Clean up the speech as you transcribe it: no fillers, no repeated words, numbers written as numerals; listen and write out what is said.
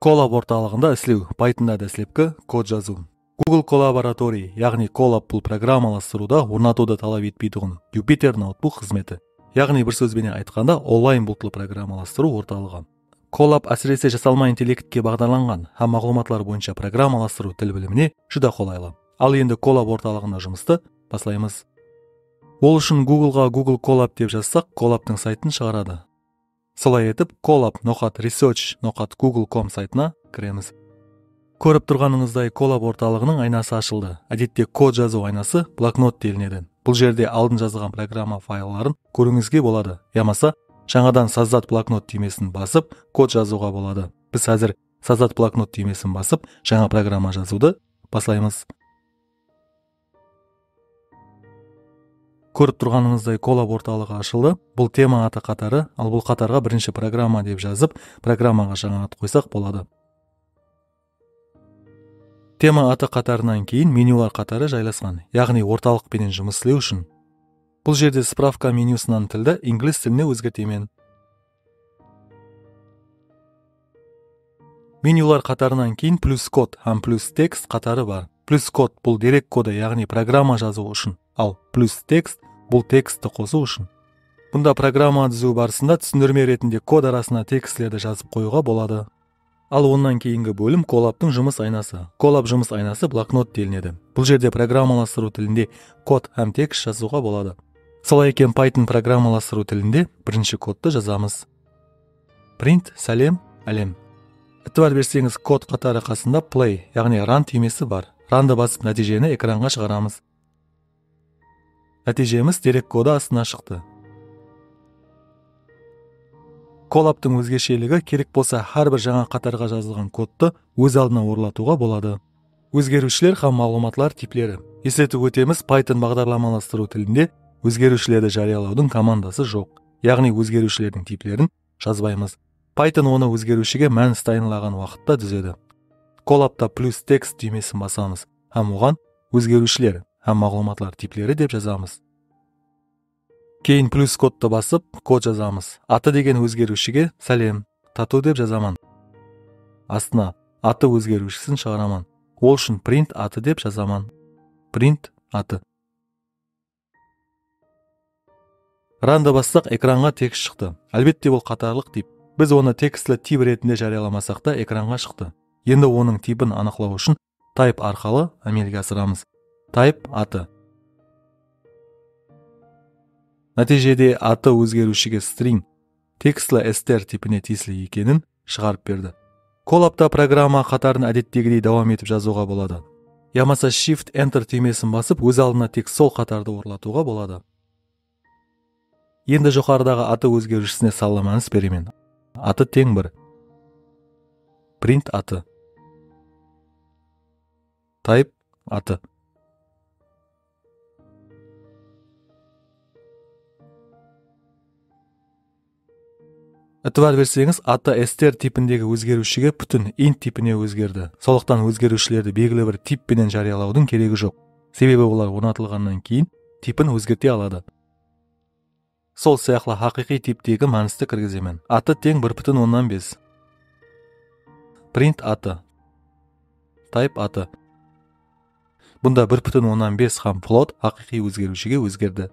Colab орталығында эслеу, Python'да да эслепкі код жазу. Google Collaboratory, яғни Colab бұл программаластыруда орнатуды талап етпейтұғын Jupyter ноутбук қызметі. Яғни бір сөзбен айтқанда онлайн бұлтлы программаластыру орталығы. Colab әсіресе жасалма интеллектке бағдарланған һәм мағлұматлар бойынша программаластыру тіл біліміне жүдә қолайлы. Ал енді Colab орталығында жұмысты бастаймыз. Ол үшін Google-ға Google Colab деп жазсақ, Colab-тың сайтын шығарады. Солай етіп, colab.research.google.com сайтына кіреміз. Көріп тұрғаныңыздай Colab орталығының айнасы ашылды. Әдетте код жазу айнасы блокнот делінеді. Бұл жерде алдын жазылған программа файларын көруіңізге болады. Ямаса, жаңадан создат блокнот түймесін басып, код жазуға болады. Біз әзір создат блокнот түймесін басып, жаңа программа жазуды бастаймыз. Көріп тұрғаныңыздай Colab орталығы ашылды. Бұл тема аты қатары, ал бұл қатарға бірінші программа деп жазып, программаға жаңа ат қойсақ болады. Тема аты қатарынан кейін менюлар қатары жайласқан, яғни орталықпенен жұмыс істеу үшін. Бұл жерде справка менюсынан тілді инглиз тіліне өзгертемін. Менюлар қатарынан кейін плюс код һәм плюс текст қатары бар. Плюс код бұл дерек коды, яғни программа жазу үшін, ал плюс текст бұл текстті қосу үшін. Бұнда программа түзу барысында түсіндірме ретінде код арасына текстілерді жазып қоюға болады. Ал оннан кейінгі бөлім Colab-тың жұмыс айнасы. Colab жұмыс айнасы блокнот делінеді. Бұл жерде программаластыру тілінде код һәм текст жазуға болады. Солай екен Python программаластыру тілінде бірінші кодты жазамыз. Print, сәлем, әлем. Әтібар берсеңіз код қатары қасында play, яғни run түймесі бар. Runды басып нәтижені экранға шығарамыз. Нәтижеміз дерек коды астына шықты. Colab-тың өзгешелігі керек болса, әрбір жаңа қатарға жазылған кодты өз алдына орнатуға болады. Өзгерушілер һәм мағлұматлар типлері. Есетіп өтеміз, Python бағдарламаластыру тілінде өзгерушілерді жариялаудың командасы жоқ. Яғни өзгерушілердің типлерін жазбаймыз. Python оны өзгерушіге мән тайынлаған уақытта түзеді. Colab-та плюс текст түймесін басамыз, һәм оған өзгерушілер һәм мағлұматлар типлері деп жазамыз. Кейін плюс кодты басып, код жазамыз. Аты деген өзгерушіге сәлем, тату деп жазамын. Астына аты өзгерушісін шығарамын. Ол үшін print аты деп жазамын. Print аты. Ранды бассақ, экранға текст шықты. Әлбетте бұл қатарлық тип. Біз оны текстлі тип ретінде жарияламасақ та экранға шықты. Енді оның типін анықтау үшін type арқылы әмелге асырамыз. Type аты. Нәтижеде аты өзгерушіге string, текстлі str типіне тиесілі екенін шығарып берді. Colab-та программа қатарын әдеттегідей давам етіп жазуға болады. Ямаса Shift Enter түймесін басып, өз алдына тек сол қатарды орнатуға болады. Енді жоғарыдағы аты өзгерушісіне салы мәнс беремін. Аты тең бір. Print аты. Type аты. Әтібар берсеңіз, аты str типіндегі өзгерушіге бүтін int типіне өзгерді. Сондықтан өзгерушілерді белгілі бір типпенен жариялаудың керегі жоқ. Себебі олар орнатылғаннан кейін типін өзгерте алады. Сол сияқты хақиқи типтегі мәністі кіргіземін. Аты тең 1,5. Print аты. Type аты. Бұнда 1,5 һәм float хақиқи өзгерушіге өзгерді.